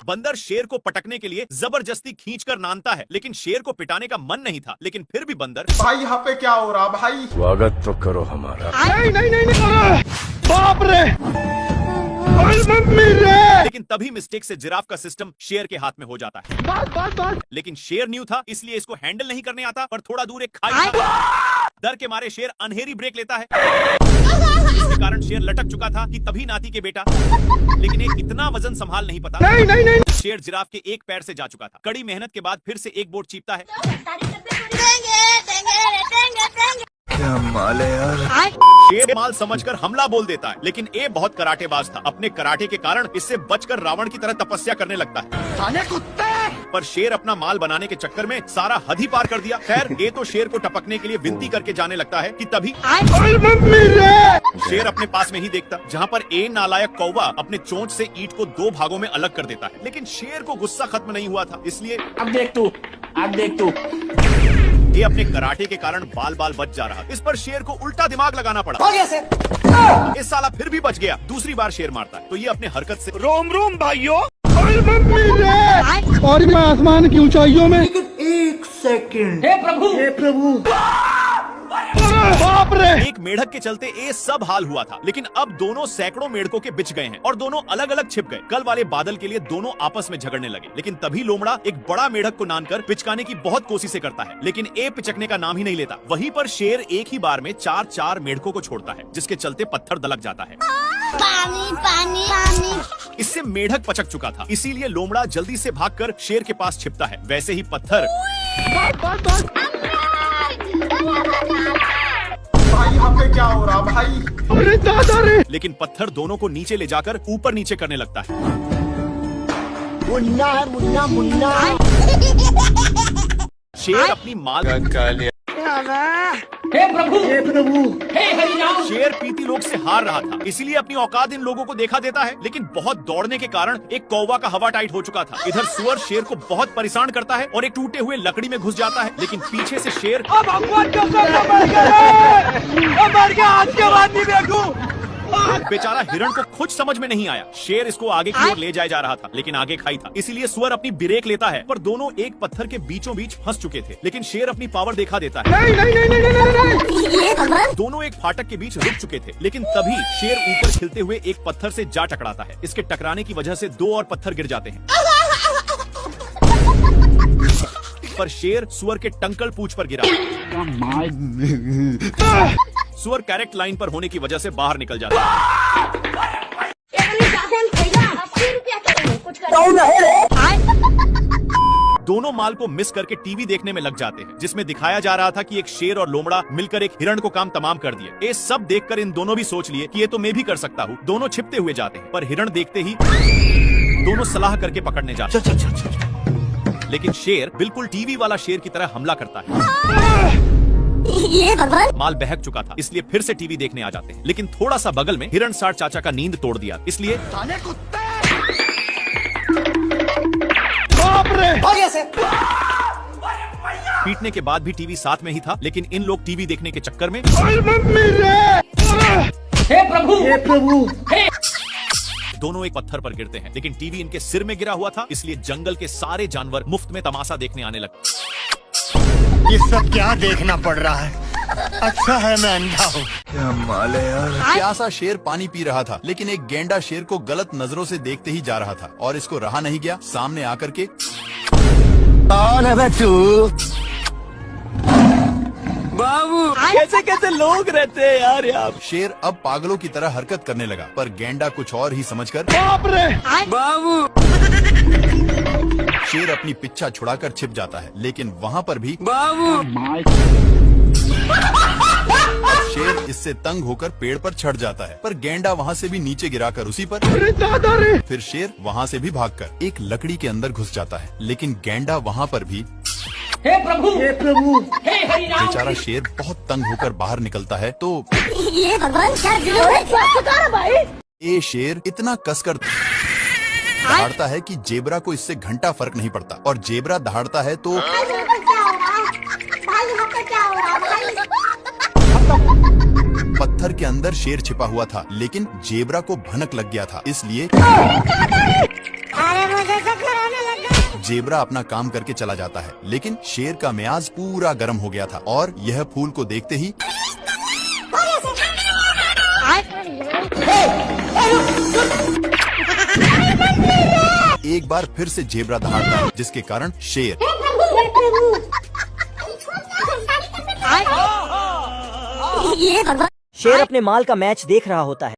बंदर शेर को पटकने के लिए जबरदस्ती खींचकर नानता है, लेकिन शेर को पिटाने का मन नहीं था। लेकिन फिर भी बंदर, भाई यहाँ पे क्या हो रहा भाई? स्वागत तो करो हमारा। नहीं, बाप रे, मम्मी रे। लेकिन तभी मिस्टेक से जिराफ का सिस्टम शेर के हाथ में हो जाता है। लेकिन शेर न्यू था, इसलिए इसको हैंडल नहीं करने आता। पर थोड़ा दूर एक खाई था। डर के मारे शेर अनहेरी ब्रेक लेता है, जिसके कारण शेर लटक चुका था कि तभी नाती के बेटा, लेकिन एक इतना वजन संभाल नहीं पता। नहीं। शेर जिराफ के एक पैर से जा चुका था। कड़ी मेहनत के बाद फिर से एक बोर्ड चीपता है। क्या माल है यार। शेर माल समझकर हमला बोल देता है, लेकिन ए बहुत कराटेबाज था। अपने कराटे के कारण इससे बचकर रावण की तरह तपस्या करने लगता है। पर शेर अपना माल बनाने के चक्कर में सारा हद ही पार कर दिया। खैर, ए तो शेर को टपकने के लिए विनती करके जाने लगता है कि तभी शेर अपने पास में ही देखता, जहाँ पर ए नालायक कौवा अपने चोंच से ईंट को 2 भागों में अलग कर देता है। लेकिन शेर को गुस्सा खत्म नहीं हुआ था, इसलिए अब देख तू ये अपने कराटे के कारण बाल बाल बच जा रहा। इस पर शेर को उल्टा दिमाग लगाना पड़ा। हो गया सर। इस साला फिर भी बच गया। दूसरी बार शेर मारता है तो ये अपने हरकत से, रोम भाइयों, और मैं आसमान की ऊंचाइयों में। एक सेकंड। हे प्रभु बाप रे। एक मेढक के चलते ए सब हाल हुआ था। लेकिन अब दोनों सैकड़ों मेढकों के बिछ गए हैं और दोनों अलग अलग छिप गए। कल वाले बादल के लिए दोनों आपस में झगड़ने लगे। लेकिन तभी लोमड़ा एक बड़ा मेढक को नानकर पिचकाने की बहुत कोशिशें करता है, लेकिन ए पिचकने का नाम ही नहीं लेता। वहीं पर शेर एक ही बार में 4 मेढकों को छोड़ता है, जिसके चलते पत्थर दलक जाता है। पानी। इससे मेढक पचक चुका था, इसीलिए लोमड़ा जल्दी से भागकर शेर के पास छिपता है। वैसे ही पत्थर, भाई यहाँ पे क्या हो रहा भाई? अरे दादा रे। लेकिन पत्थर दोनों को नीचे ले जाकर ऊपर नीचे करने लगता है। मुन्ना। शेर अपनी माल, हे प्रभु हे हरिनाम। शेर पीती लोग से हार रहा था, इसीलिए अपनी औकात इन लोगों को देखा देता है। लेकिन बहुत दौड़ने के कारण एक कौवा का हवा टाइट हो चुका था। इधर सुअर शेर को बहुत परेशान करता है और एक टूटे हुए लकड़ी में घुस जाता है। लेकिन पीछे से शेर, अब भगवान का मर गया, आज के बाद नहीं देखूं। बेचारा हिरण को कुछ समझ में नहीं आया। शेर इसको आगे की ओर ले जाया जा रहा था, लेकिन आगे खाई था, इसीलिए सुअर अपनी ब्रेक लेता है। पर दोनों एक पत्थर के बीचों बीच फंस चुके थे। लेकिन शेर अपनी पावर दिखा देता है। नहीं। दोनों एक फाटक के बीच रुक चुके थे, लेकिन तभी शेर ऊपर खिलते हुए एक पत्थर से जा टकराता है। इसके टकराने की वजह से 2 और पत्थर गिर जाते हैं। पर शेर सुअर के टंकल पूंछ पर गिरा। सुअर करेक्ट लाइन पर होने की वजह से बाहर निकल जाता है। दोनों माल को मिस करके टीवी देखने में लग जाते हैं, जिसमें दिखाया जा रहा था कि एक शेर और लोमड़ा मिलकर एक हिरण को काम तमाम कर दिए। ये सब देखकर इन दोनों भी सोच लिए कि ये तो मैं भी कर सकता हूँ। दोनों छिपते हुए जाते हैं, पर हिरण देखते ही दोनों सलाह करके पकड़ने जाते हैं। लेकिन शेर बिल्कुल टीवी वाला शेर की तरह हमला करता है। ये भगवान। माल बहक चुका था, इसलिए फिर से टीवी देखने आ जाते हैं। लेकिन थोड़ा सा बगल में हिरण सार चाचा का नींद तोड़ दिया, इसलिए बाप रे। हो गया सर। पीटने के बाद भी टीवी साथ में ही था। लेकिन इन लोग टीवी देखने के चक्कर में, मम्मी रे। हे प्रभु दोनों एक पत्थर पर गिरते हैं। लेकिन टीवी इनके सिर में गिरा हुआ था, इसलिए जंगल के सारे जानवर मुफ्त में तमाशा देखने आने लगे। ये सब क्या देखना पड़ रहा है? अच्छा है मैं अंधा हूँ। क्या माल है यार। प्यासा शेर पानी पी रहा था, लेकिन एक गेंडा शेर को गलत नजरों से देखते ही जा रहा था और इसको रहा नहीं गया। सामने आकर के, कौन है बे तू? बाबू कैसे लोग रहते हैं यार यहाँ। शेर अब पागलों की तरह हरकत करने लगा, पर गेंडा कुछ और ही समझकर, बाप रे। बाबू शेर अपनी पिच्छा छुड़ाकर छिप जाता है। लेकिन वहाँ पर भी बाबू शेर इससे तंग होकर पेड़ पर चढ़ जाता है, पर गेंडा वहाँ से भी नीचे गिराकर उसी पर। अरे दादा रे। फिर शेर वहाँ से भी भागकर एक लकड़ी के अंदर घुस जाता है। लेकिन गेंडा वहाँ पर भी, हे प्रभु हे हरिनाम। बेचारा शेर बहुत तंग होकर बाहर निकलता है तो ये भगवान क्या जुलूम है भाई। ये शेर इतना कसकर दहाड़ता है कि जेबरा को इससे घंटा फर्क नहीं पड़ता, और जेबरा दहाड़ता है तो पत्थर पत्थर के अंदर शेर छिपा हुआ था, लेकिन जेब्रा को भनक लग गया था, इसलिए जेब्रा अपना काम करके चला जाता है। लेकिन शेर का मियाज पूरा गर्म हो गया था और यह फूल को देखते ही एक बार फिर से जेब्रा दहाड़ता है, जिसके कारण शेर ये भगवान शेर अपने माल का मैच देख रहा होता है।